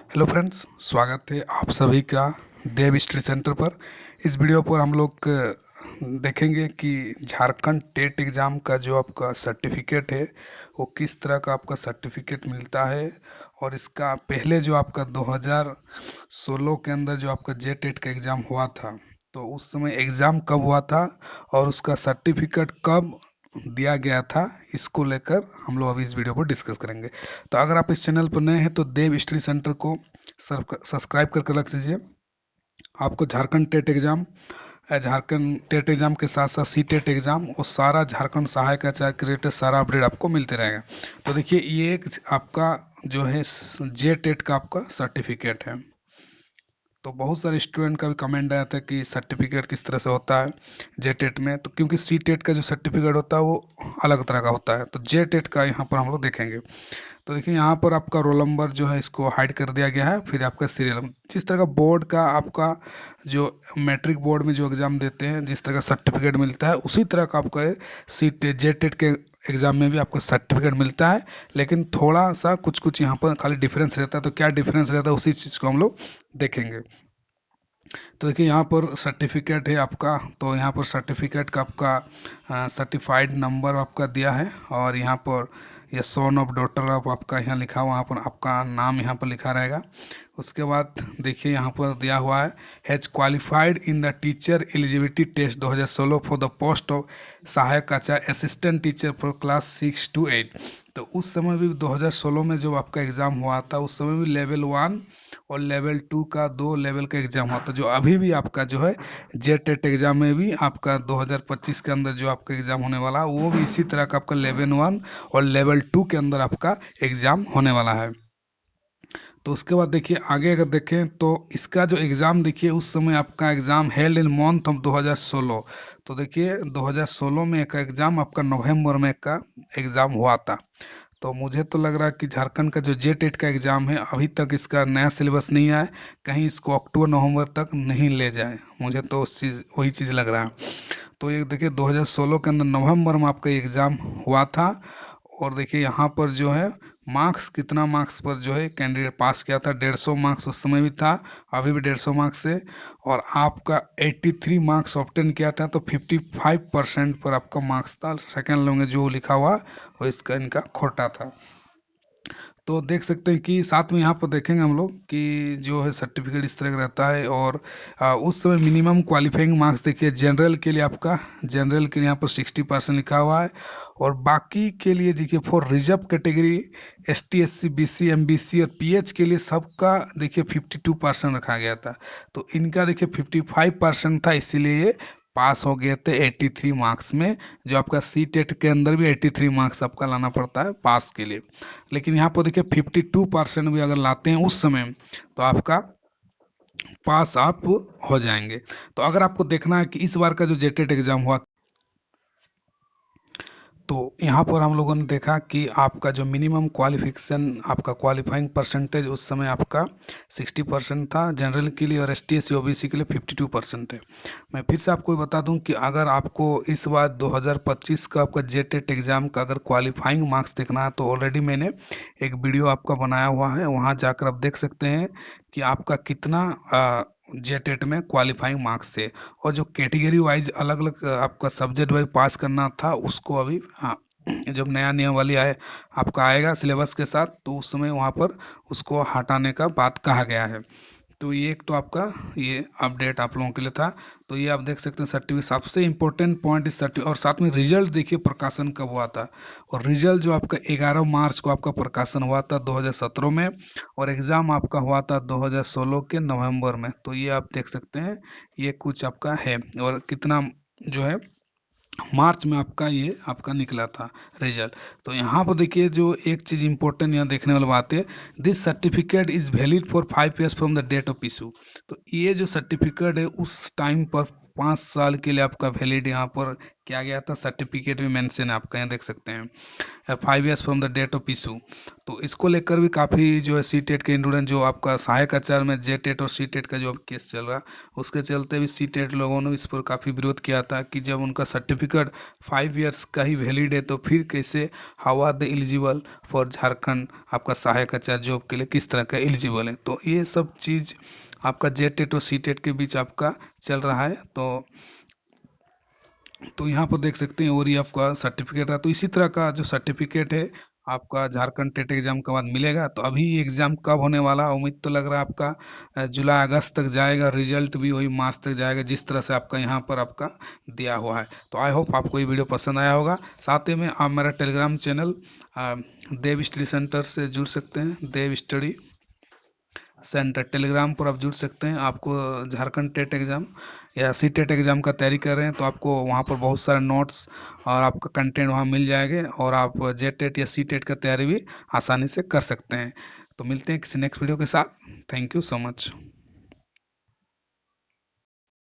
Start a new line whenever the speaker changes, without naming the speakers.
Hello friends, स्वागत है आप सभी का देव स्टडी सेंटर पर। इस वीडियो पर हम लोग देखेंगे कि झारखंड टेट एग्ज़ाम का जो आपका सर्टिफिकेट है वो किस तरह का आपका सर्टिफिकेट मिलता है, और इसका पहले जो आपका 2016 के अंदर जो आपका जे टेट का एग्ज़ाम हुआ था, तो उस समय एग्ज़ाम कब हुआ था और उसका सर्टिफिकेट कब दिया गया था, इसको लेकर हम लोग अभी इस वीडियो पर डिस्कस करेंगे। तो अगर आप इस चैनल पर नए हैं तो देव स्टडी सेंटर को सब्सक्राइब करके रख लीजिए। आपको झारखंड टेट एग्जाम के साथ साथ सी टेट एग्जाम और सारा झारखंड सहायक आचार्य के रिलेटेड सारा अपडेट आपको मिलते रहेगा। तो देखिए, ये एक आपका जो है जे टेट का आपका सर्टिफिकेट है। तो बहुत सारे स्टूडेंट का भी कमेंट आया था कि सर्टिफिकेट किस तरह से होता है जे टेट में, तो क्योंकि सी टेट का जो सर्टिफिकेट होता है वो अलग तरह का होता है, तो जे टेट का यहाँ पर हम लोग देखेंगे। तो देखिए, यहाँ पर आपका रोल नंबर जो है इसको हाइड कर दिया गया है, फिर आपका सीरियल नंबर, जिस तरह का बोर्ड का आपका जो मैट्रिक बोर्ड में जो एग्जाम देते हैं जिस तरह का सर्टिफिकेट मिलता है, उसी तरह का आपका सी जे टेट के एग्जाम में भी आपको सर्टिफिकेट मिलता है। लेकिन थोड़ा सा कुछ कुछ यहाँ पर खाली डिफरेंस रहता है। तो क्या डिफरेंस रहता है उसी चीज़ को हम लोग देखेंगे। तो देखिए, यहाँ पर सर्टिफिकेट है आपका, तो यहाँ पर सर्टिफिकेट का आपका सर्टिफाइड नंबर आपका दिया है, और यहाँ पर यह सन ऑफ डॉटर ऑफ आपका यहाँ लिखा हुआ, यहाँ पर आपका नाम यहाँ पर लिखा रहेगा। उसके बाद देखिए, यहाँ पर दिया हुआ है has qualified in the teacher eligibility test 2016 for the post of सहायक आचार्य assistant teacher for class 6 to 8। तो उस समय भी 2016 में जो आपका एग्ज़ाम हुआ था, उस समय भी लेवल 1 और लेवल 2 का 2 लेवल का एग्ज़ाम हुआ था। जो अभी भी आपका जो है जे टेट एग्ज़ाम में भी आपका 2025 के अंदर जो आपका एग्ज़ाम होने वाला है, वो भी इसी तरह का आपका लेवल 1 और लेवल 2 के अंदर आपका एग्ज़ाम होने वाला है। तो उसके बाद देखिए, आगे अगर देखें तो इसका जो एग्ज़ाम देखिए, उस समय आपका exam held in month of 2016। तो देखिए, 2016 में एक एग्ज़ाम आपका नवंबर में का एग्ज़ाम हुआ था। तो मुझे तो लग रहा है कि झारखंड का जो जे टेट का एग्ज़ाम है, अभी तक इसका नया सिलेबस नहीं आया, कहीं इसको अक्टूबर नवंबर तक नहीं ले जाए, मुझे तो वही चीज़ लग रहा है। तो ये देखिए, 2016 के अंदर नवंबर में आपका एग्ज़ाम हुआ था। और देखिए, यहाँ पर जो है मार्क्स, कितना मार्क्स पर जो है कैंडिडेट पास किया था, 150 मार्क्स उस समय भी था, अभी भी 150 मार्क्स है। और आपका 83 मार्क्स ऑब्टेन किया था, तो 55% पर आपका मार्क्स था। सेकेंड लैंग्वेज जो लिखा हुआ वो इसका इनका खोटा था। तो देख सकते हैं कि साथ में यहाँ पर देखेंगे हम लोग कि जो है सर्टिफिकेट इस तरह का रहता है। और उस समय मिनिमम क्वालिफाइंग मार्क्स देखिए, जनरल के लिए आपका, जनरल के लिए यहाँ पर 60% लिखा हुआ है, और बाकी के लिए देखिए for reserve category ST SC BC MBC और PH के लिए सबका देखिए 52% रखा गया था। तो इनका देखिए 55% था, इसीलिए ये पास हो गए थे 83 मार्क्स में। जो आपका सी टेट के अंदर भी 83 मार्क्स आपका लाना पड़ता है पास के लिए। लेकिन यहाँ पर देखिए 52% भी अगर लाते हैं उस समय, तो आपका पास आप हो जाएंगे। तो अगर आपको देखना है कि इस बार का जो जे टेट एग्जाम हुआ, तो यहाँ पर हम लोगों ने देखा कि आपका जो मिनिमम क्वालिफिकेशन, आपका क्वालिफाइंग परसेंटेज उस समय आपका 60% था जनरल के लिए, और ST SC OBC के लिए 52% है। मैं फिर से आपको बता दूं कि अगर आपको इस बार 2025 का आपका जे टेट एग्ज़ाम का अगर क्वालिफाइंग मार्क्स देखना है, तो ऑलरेडी मैंने एक वीडियो आपका बनाया हुआ है, वहाँ जाकर आप देख सकते हैं कि आपका कितना जे टेट में क्वालिफाइंग मार्क्स है। और जो कैटेगरी वाइज अलग अलग आपका सब्जेक्ट वाइज पास करना था, उसको अभी जब नया नियमावली आए आपका आएगा सिलेबस के साथ, तो उस समय वहाँ पर उसको हटाने का बात कहा गया है। तो ये एक तो आपका ये अपडेट आप लोगों के लिए था। तो ये आप देख सकते हैं सर्टिफिकेट, सबसे इम्पोर्टेंट पॉइंट इस सर्टिफिकेट, और साथ में रिजल्ट देखिए प्रकाशन कब हुआ था। और रिजल्ट जो आपका 11 मार्च को आपका प्रकाशन हुआ था 2017 में, और एग्ज़ाम आपका हुआ था 2016 के नवंबर में। तो ये आप देख सकते हैं, ये कुछ आपका है, और कितना जो है मार्च में आपका ये आपका निकला था रिजल्ट। तो यहाँ पर देखिए, जो एक चीज़ इंपॉर्टेंट यहाँ देखने वाली बात है, this certificate is valid for 5 years from the date of issue. तो ये जो सर्टिफिकेट है उस टाइम पर 5 साल के लिए आपका वैलिड यहाँ पर किया गया था, सर्टिफिकेट में मेंशन है आपका, यहाँ देख सकते हैं 5 years from the date of issue. तो इसको लेकर भी काफ़ी जो है सी टेट के स्टूडेंट जो आपका सहायक आचार्य में जे टेट और सी टेट का जो केस चल रहा उसके चलते भी सी टेट लोगों ने इस पर काफ़ी विरोध किया था कि जब उनका सर्टिफिकेट 5 इयर्स का ही वैलिड है तो फिर कैसे how are the eligible for Jharkhand आपका सहायक आचार्य जॉब के लिए किस तरह का एलिजिबल है। तो ये सब चीज़ आपका जे टेट और सी टेट के बीच आपका चल रहा है। तो यहाँ पर देख सकते हैं और ये आपका सर्टिफिकेट है। तो इसी तरह का जो सर्टिफिकेट है आपका झारखंड टेट एग्जाम के बाद मिलेगा। तो अभी एग्जाम कब होने वाला है, उम्मीद तो लग रहा है आपका जुलाई अगस्त तक जाएगा, रिजल्ट भी वही मार्च तक जाएगा जिस तरह से आपका यहाँ पर आपका दिया हुआ है। तो आई होप आपको ये वीडियो पसंद आया होगा। साथ ही में आप मेरा टेलीग्राम चैनल देव स्टडी सेंटर से जुड़ सकते हैं, देव स्टडी सेंटर टेलीग्राम पर आप जुड़ सकते हैं। आपको झारखंड टेट एग्ज़ाम या सी टेट एग्ज़ाम का तैयारी कर रहे हैं तो आपको वहाँ पर बहुत सारे नोट्स और आपका कंटेंट वहाँ मिल जाएंगे और आप जे टेट या सी टेट का तैयारी भी आसानी से कर सकते हैं। तो मिलते हैं किसी नेक्स्ट वीडियो के साथ। Thank you so much.